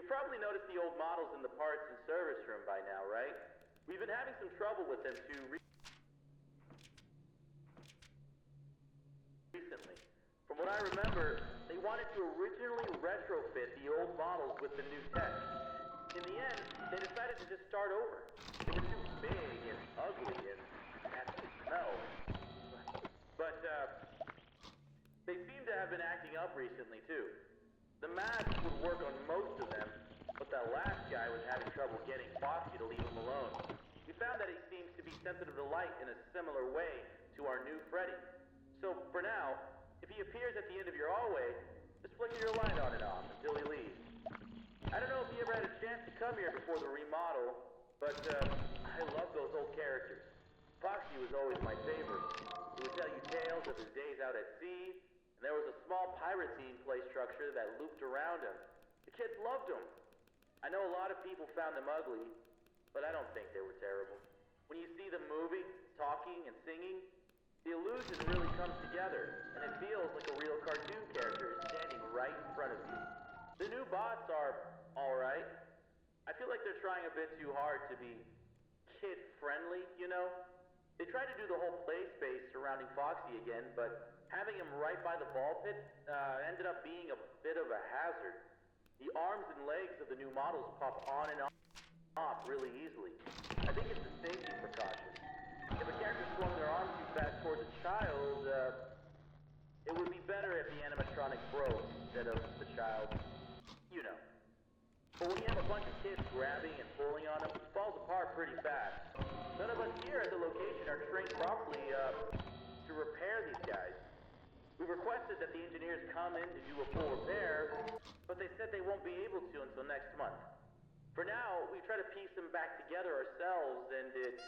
probably noticed the old models in the parts and service room by now, right? We've been having some trouble with them recently. From what I remember, they wanted to originally retrofit the old models with the new tech. In the end, they decided to just start over. They were too big and ugly and nasty smell. But they seem to have been acting up recently too. The masks would work on most of them, but that last guy was having trouble getting Foxy to leave him alone. We found that he seems to be sensitive to light in a similar way to our new Freddy. So for now, if he appears at the end of your hallway, just flicker your light on and off until he leaves. I don't know if he ever had a chance to come here before the remodel, but I love those old characters. Foxy was always my favorite. He would tell you tales of his days out at sea, and there was a small pirate scene play structure that looped around him. The kids loved him. I know a lot of people found them ugly, but I don't think they were terrible. When you see them moving, talking, and singing, the illusion really comes together, and it feels like a real cartoon character is standing right in front of you. The new bots are alright. I feel like they're trying a bit too hard to be kid-friendly, you know? They tried to do the whole play space surrounding Foxy again, but having him right by the ball pit ended up being a bit of a hazard. The arms and legs of the new models pop on and off really easily. I think it's a safety precaution. If a character swung their arm too fast towards a child, it would be better if the animatronic broke instead of the child. You know. But when you have a bunch of kids grabbing and pulling on them, it falls apart pretty fast. None of us here at the location are trained properly to repair these guys. We requested that the engineers come in to do a full repair, but they said they won't be able to until next month. For now, we try to piece them back together ourselves, and it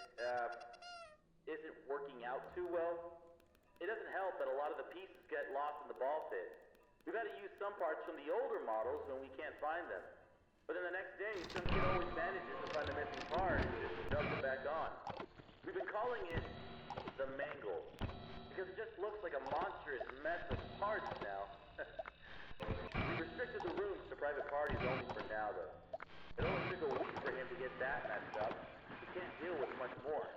isn't working out too well. It doesn't help that a lot of the pieces get lost in the ball pit. We've had to use some parts from the older models when we can't find them. But then the next day, some kid always manages to find the missing part and just shoves it back on. We've been calling it the Mangle, because it just looks like a monstrous mess of parts now. We restricted the rooms to private parties only for now, though. It only took a week for him to get that messed up. We can't deal with much more.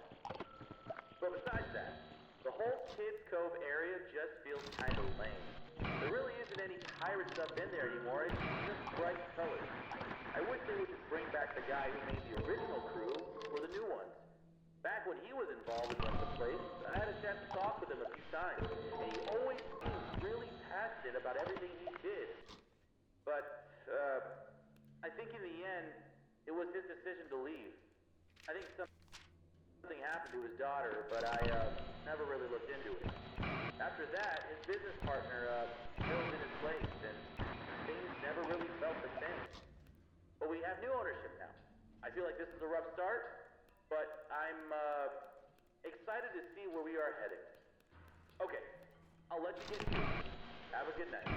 But besides that, the whole Kids Cove area just feels kind of lame. There really isn't any pirate stuff in there anymore, it's just bright colors. I wish they would just bring back the guy who made the original crew for the new ones. Back when he was involved in running the place, I had a chance to talk with him a few times, and he always seemed really passionate about everything he did. But, I think in the end, it was his decision to leave. I think something happened to his daughter, but I never really looked into it. After that, his business partner filled in his place, and things never really felt the same. But we have new ownership now. I feel like this is a rough start, but I'm excited to see where we are heading. Okay, I'll let you get to it. Have a good night.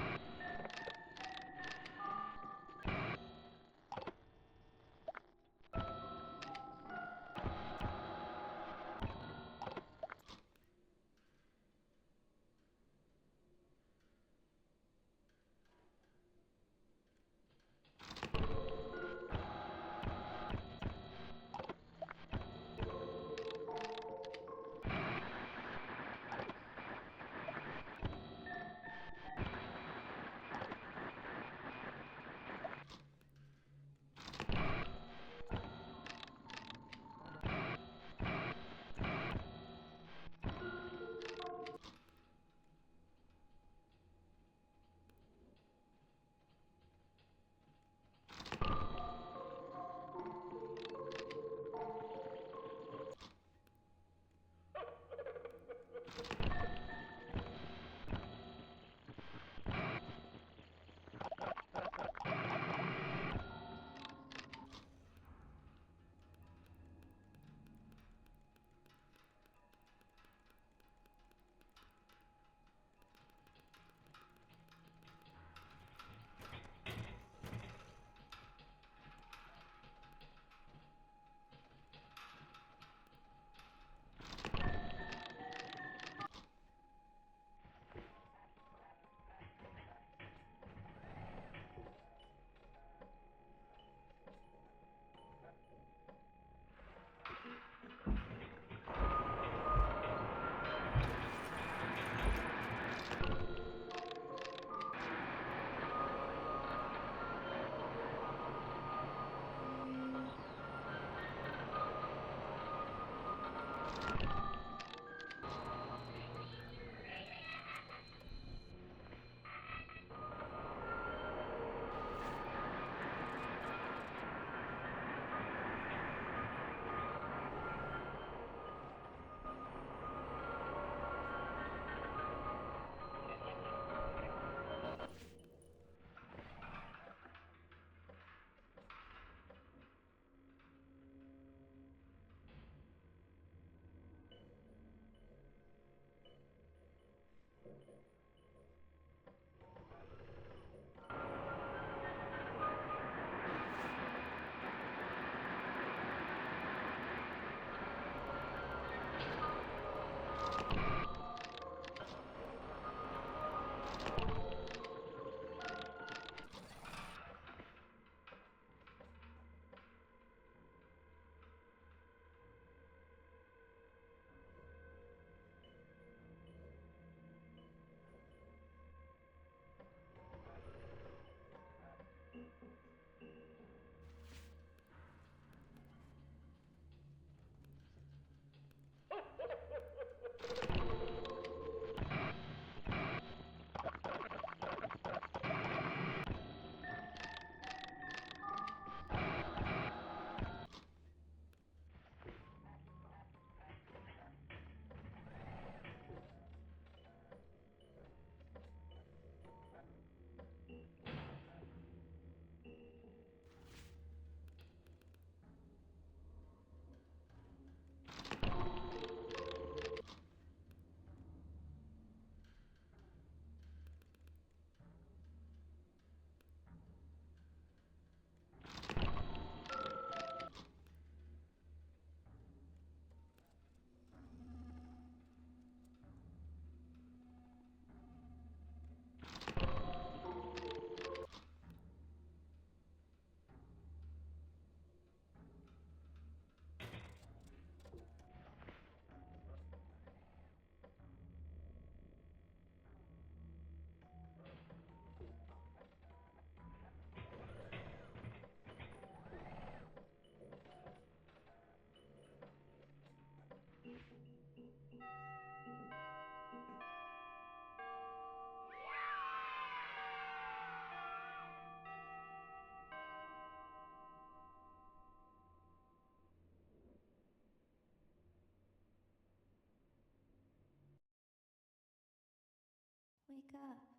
up.